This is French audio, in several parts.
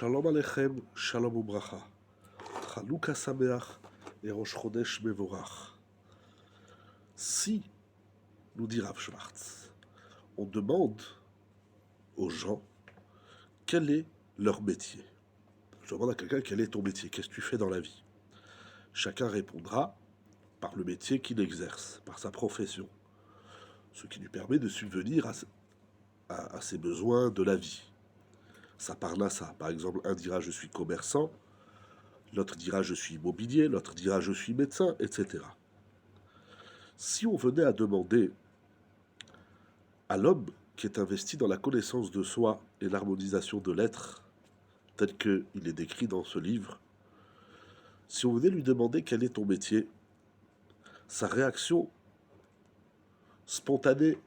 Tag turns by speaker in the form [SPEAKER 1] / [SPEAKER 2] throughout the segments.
[SPEAKER 1] Shalom Alechem, Shalom Ubracha. Chanukah Sameach et Rosh Chodesh Mevorach. Si, nous dit Rav Schwartz, on demande aux gens quel est leur métier. Je demande à quelqu'un quel est ton métier, qu'est-ce que tu fais dans la vie. Chacun répondra par le métier qu'il exerce, par sa profession, ce qui lui permet de subvenir à ses besoins de la vie. Ça parle à ça. Par exemple, un dira je suis commerçant, l'autre dira je suis immobilier, l'autre dira je suis médecin, etc. Si on venait à demander à l'homme qui est investi dans la connaissance de soi et l'harmonisation de l'être, tel qu'il est décrit dans ce livre, si on venait lui demander quel est ton métier, sa réaction spontanée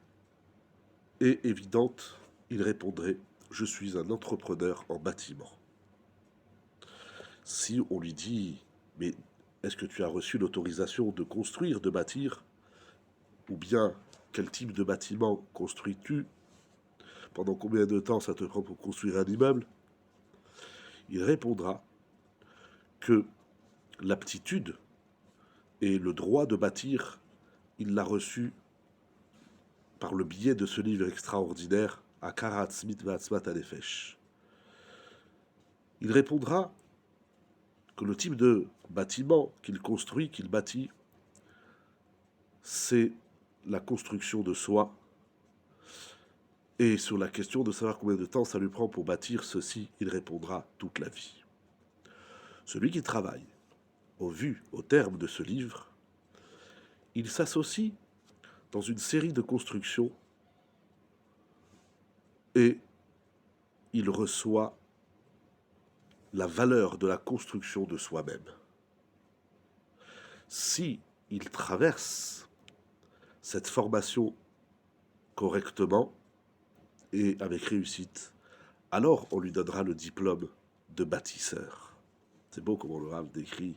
[SPEAKER 1] et évidente, il répondrait « Je suis un entrepreneur en bâtiment ». Si on lui dit « Mais est-ce que tu as reçu l'autorisation de construire, de bâtir ?» ou bien « Quel type de bâtiment construis-tu ? Pendant combien de temps ça te prend pour construire un immeuble ?» Il répondra que l'aptitude et le droit de bâtir, il l'a reçu par le biais de ce livre extraordinaire, Akarat Smith Vatzmat Anefesh. Il répondra que le type de bâtiment qu'il construit, qu'il bâtit, c'est la construction de soi. Et sur la question de savoir combien de temps ça lui prend pour bâtir ceci, il répondra toute la vie. Celui qui travaille, au terme de ce livre, il s'associe dans une série de constructions et il reçoit la valeur de la construction de soi-même. Si il traverse cette formation correctement et avec réussite, alors on lui donnera le diplôme de bâtisseur. C'est beau comment le Rav décrit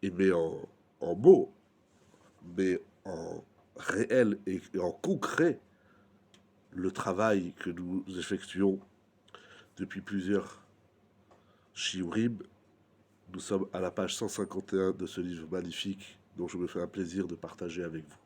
[SPEAKER 1] et met en mots, mais en réel et en concret, le travail que nous effectuons depuis plusieurs shiurim. Nous sommes à la page 151 de ce livre magnifique dont je me fais un plaisir de partager avec vous.